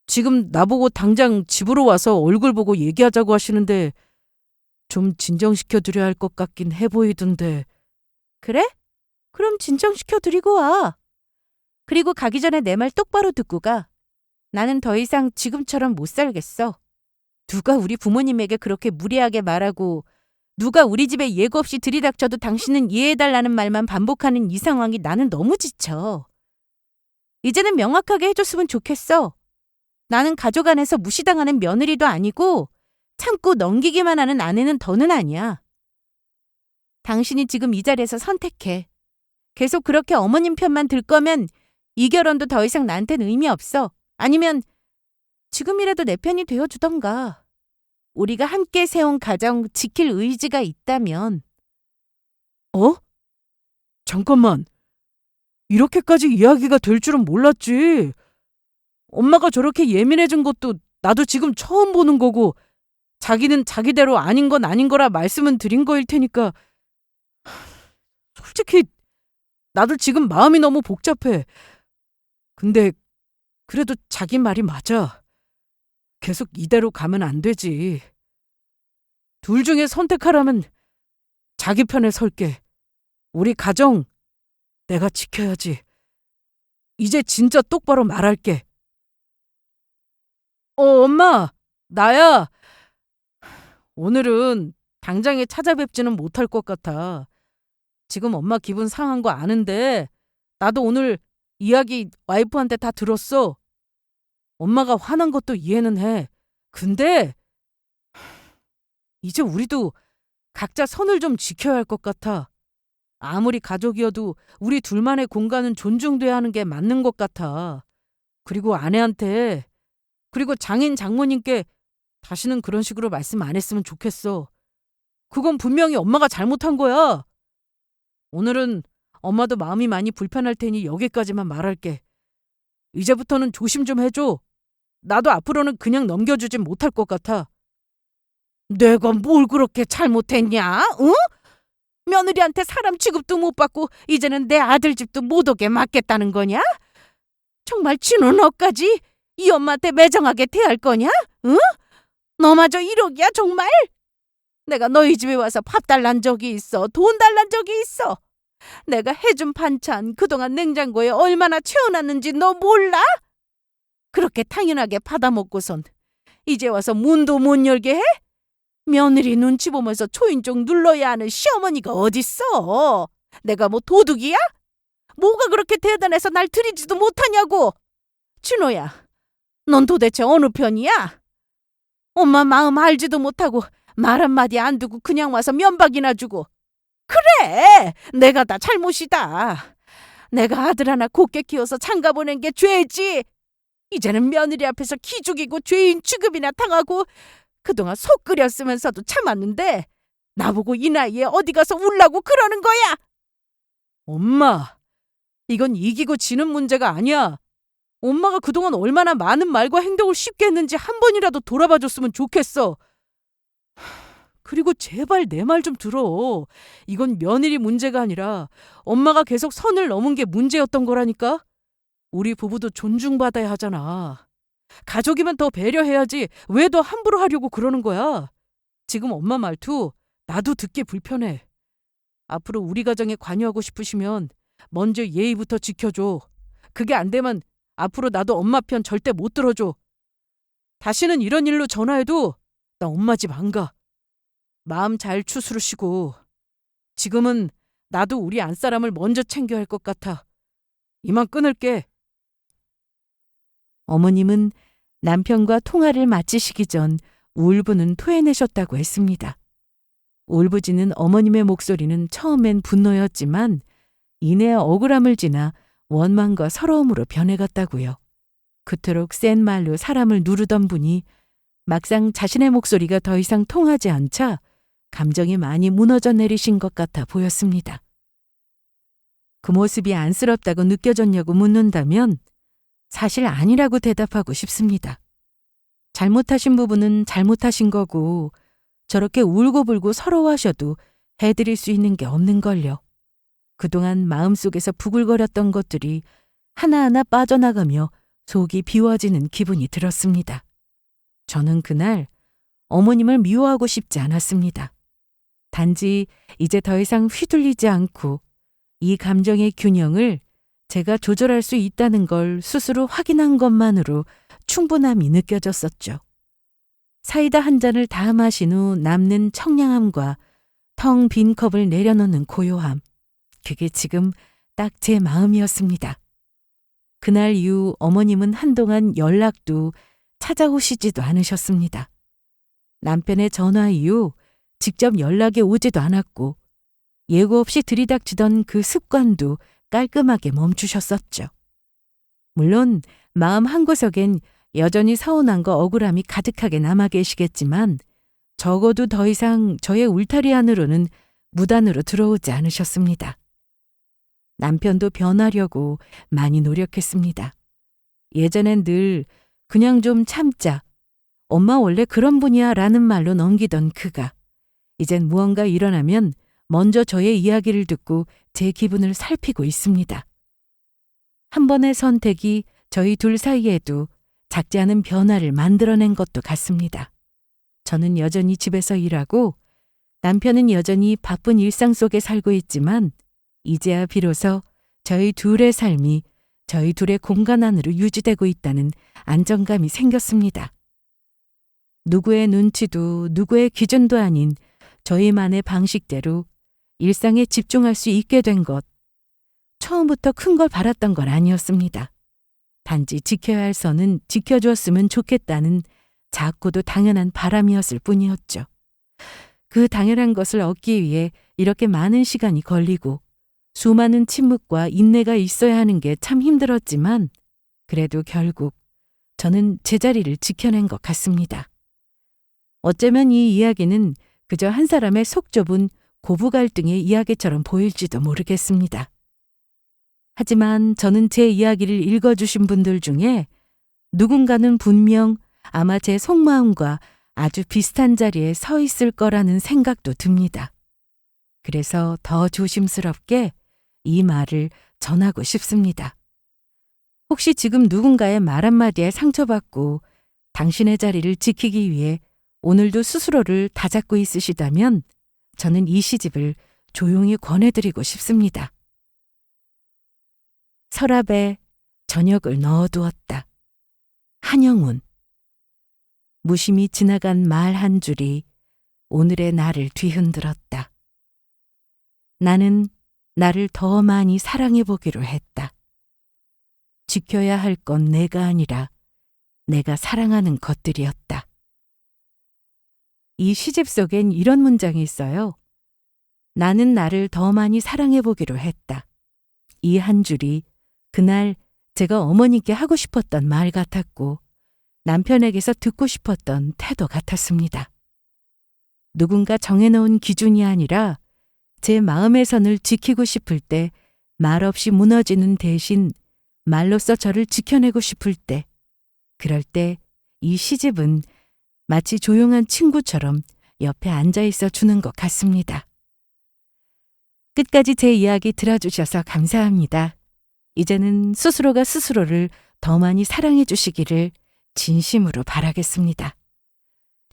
지금 나보고 당장 집으로 와서 얼굴 보고 얘기하자고 하시는데 좀 진정시켜드려야 할 것 같긴 해 보이던데. 그래? 그럼 진정시켜드리고 와. 그리고 가기 전에 내 말 똑바로 듣고 가. 나는 더 이상 지금처럼 못 살겠어. 누가 우리 부모님에게 그렇게 무례하게 말하고 누가 우리 집에 예고 없이 들이닥쳐도 당신은 이해해달라는 말만 반복하는 이 상황이 나는 너무 지쳐. 이제는 명확하게 해줬으면 좋겠어. 나는 가족 안에서 무시당하는 며느리도 아니고 참고 넘기기만 하는 아내는 더는 아니야. 당신이 지금 이 자리에서 선택해. 계속 그렇게 어머님 편만 들 거면 이 결혼도 더 이상 나한테는 의미 없어. 아니면 지금이라도 내 편이 되어주던가. 우리가 함께 세운 가정 지킬 의지가 있다면. 어? 잠깐만. 이렇게까지 이야기가 될 줄은 몰랐지. 엄마가 저렇게 예민해진 것도 나도 지금 처음 보는 거고 자기는 자기대로 아닌 건 아닌 거라 말씀은 드린 거일 테니까 솔직히 나도 지금 마음이 너무 복잡해. 근데 그래도 자기 말이 맞아. 계속 이대로 가면 안 되지. 둘 중에 선택하라면 자기 편에 설게. 우리 가정 내가 지켜야지. 이제 진짜 똑바로 말할게. 엄마, 나야. 오늘은 당장에 찾아뵙지는 못할 것 같아. 지금 엄마 기분 상한 거 아는데 나도 오늘 이야기 와이프한테 다 들었어. 엄마가 화난 것도 이해는 해. 근데 이제 우리도 각자 선을 좀 지켜야 할 것 같아. 아무리 가족이어도 우리 둘만의 공간은 존중돼야 하는 게 맞는 것 같아. 그리고 아내한테, 그리고 장인 장모님께 다시는 그런 식으로 말씀 안 했으면 좋겠어. 그건 분명히 엄마가 잘못한 거야. 오늘은 엄마도 마음이 많이 불편할 테니 여기까지만 말할게. 이제부터는 조심 좀 해줘. 나도 앞으로는 그냥 넘겨주진 못할 것 같아. 내가 뭘 그렇게 잘못했냐? 응? 며느리한테 사람 취급도 못 받고 이제는 내 아들 집도 못 오게 맡겠다는 거냐? 정말 진호 너까지 이 엄마한테 매정하게 대할 거냐? 응? 너마저 이러기야 정말? 내가 너희 집에 와서 밥 달란 적이 있어. 돈 달란 적이 있어. 내가 해준 반찬 그동안 냉장고에 얼마나 채워놨는지 너 몰라? 그렇게 당연하게 받아먹고선 이제 와서 문도 못 열게 해? 며느리 눈치 보면서 초인종 눌러야 하는 시어머니가 어딨어? 내가 뭐 도둑이야? 뭐가 그렇게 대단해서 날 들이지도 못하냐고? 진호야, 넌 도대체 어느 편이야? 엄마 마음 알지도 못하고 말 한마디 안 두고 그냥 와서 면박이나 주고. 그래, 내가 다 잘못이다. 내가 아들 하나 곱게 키워서 장가 보낸 게 죄지. 이제는 며느리 앞에서 기죽이고 죄인 취급이나 당하고 그동안 속 끓였으면서도 참았는데 나보고 이 나이에 어디 가서 울라고 그러는 거야? 엄마, 이건 이기고 지는 문제가 아니야. 엄마가 그동안 얼마나 많은 말과 행동을 쉽게 했는지 한 번이라도 돌아봐 줬으면 좋겠어. 그리고 제발 내 말 좀 들어. 이건 며느리 문제가 아니라 엄마가 계속 선을 넘은 게 문제였던 거라니까. 우리 부부도 존중받아야 하잖아. 가족이면 더 배려해야지 왜 더 함부로 하려고 그러는 거야. 지금 엄마 말투 나도 듣기 불편해. 앞으로 우리 가정에 관여하고 싶으시면 먼저 예의부터 지켜줘. 그게 안 되면 앞으로 나도 엄마 편 절대 못 들어줘. 다시는 이런 일로 전화해도 나 엄마 집 안 가. 마음 잘 추스르시고. 지금은 나도 우리 안사람을 먼저 챙겨야 할 것 같아. 이만 끊을게. 어머님은 남편과 통화를 마치시기 전 울분은 토해내셨다고 했습니다. 울부짖는 어머님의 목소리는 처음엔 분노였지만 이내 억울함을 지나 원망과 서러움으로 변해갔다고요. 그토록 센 말로 사람을 누르던 분이 막상 자신의 목소리가 더 이상 통하지 않자 감정이 많이 무너져 내리신 것 같아 보였습니다. 그 모습이 안쓰럽다고 느껴졌냐고 묻는다면 사실 아니라고 대답하고 싶습니다. 잘못하신 부분은 잘못하신 거고 저렇게 울고불고 서러워하셔도 해드릴 수 있는 게 없는걸요. 그동안 마음속에서 부글거렸던 것들이 하나하나 빠져나가며 속이 비워지는 기분이 들었습니다. 저는 그날 어머님을 미워하고 싶지 않았습니다. 단지 이제 더 이상 휘둘리지 않고 이 감정의 균형을 제가 조절할 수 있다는 걸 스스로 확인한 것만으로 충분함이 느껴졌었죠. 사이다 한 잔을 다 마신 후 남는 청량함과 텅 빈 컵을 내려놓는 고요함. 그게 지금 딱 제 마음이었습니다. 그날 이후 어머님은 한동안 연락도 찾아오시지도 않으셨습니다. 남편의 전화 이후 직접 연락이 오지도 않았고 예고 없이 들이닥치던 그 습관도 깔끔하게 멈추셨었죠. 물론 마음 한구석엔 여전히 서운함과 억울함이 가득하게 남아 계시겠지만 적어도 더 이상 저의 울타리 안으로는 무단으로 들어오지 않으셨습니다. 남편도 변하려고 많이 노력했습니다. 예전엔 늘 그냥 좀 참자. 엄마 원래 그런 분이야 라는 말로 넘기던 그가 이젠 무언가 일어나면 먼저 저의 이야기를 듣고 제 기분을 살피고 있습니다. 한 번의 선택이 저희 둘 사이에도 작지 않은 변화를 만들어낸 것도 같습니다. 저는 여전히 집에서 일하고 남편은 여전히 바쁜 일상 속에 살고 있지만 이제야 비로소 저희 둘의 삶이 저희 둘의 공간 안으로 유지되고 있다는 안정감이 생겼습니다. 누구의 눈치도 누구의 기준도 아닌 저희만의 방식대로 일상에 집중할 수 있게 된 것. 처음부터 큰 걸 바랐던 건 아니었습니다. 단지 지켜야 할 선은 지켜주었으면 좋겠다는 작고도 당연한 바람이었을 뿐이었죠. 그 당연한 것을 얻기 위해 이렇게 많은 시간이 걸리고 수많은 침묵과 인내가 있어야 하는 게 참 힘들었지만 그래도 결국 저는 제 자리를 지켜낸 것 같습니다. 어쩌면 이 이야기는 그저 한 사람의 속 좁은 고부 갈등의 이야기처럼 보일지도 모르겠습니다. 하지만 저는 제 이야기를 읽어주신 분들 중에 누군가는 분명 아마 제 속마음과 아주 비슷한 자리에 서 있을 거라는 생각도 듭니다. 그래서 더 조심스럽게 이 말을 전하고 싶습니다. 혹시 지금 누군가의 말 한마디에 상처받고 당신의 자리를 지키기 위해 오늘도 스스로를 다잡고 있으시다면 저는 이 시집을 조용히 권해드리고 싶습니다. 서랍에 저녁을 넣어두었다. 한영운. 무심히 지나간 말 한 줄이 오늘의 나를 뒤흔들었다. 나는 나를 더 많이 사랑해보기로 했다. 지켜야 할 건 내가 아니라 내가 사랑하는 것들이었다. 이 시집 속엔 이런 문장이 있어요. 나는 나를 더 많이 사랑해보기로 했다. 이 한 줄이 그날 제가 어머니께 하고 싶었던 말 같았고 남편에게서 듣고 싶었던 태도 같았습니다. 누군가 정해놓은 기준이 아니라 제 마음의 선을 지키고 싶을 때 말없이 무너지는 대신 말로써 저를 지켜내고 싶을 때, 그럴 때 이 시집은 마치 조용한 친구처럼 옆에 앉아 있어 주는 것 같습니다. 끝까지 제 이야기 들어주셔서 감사합니다. 이제는 스스로가 스스로를 더 많이 사랑해 주시기를 진심으로 바라겠습니다.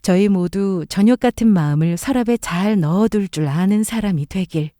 저희 모두 저녁 같은 마음을 서랍에 잘 넣어둘 줄 아는 사람이 되길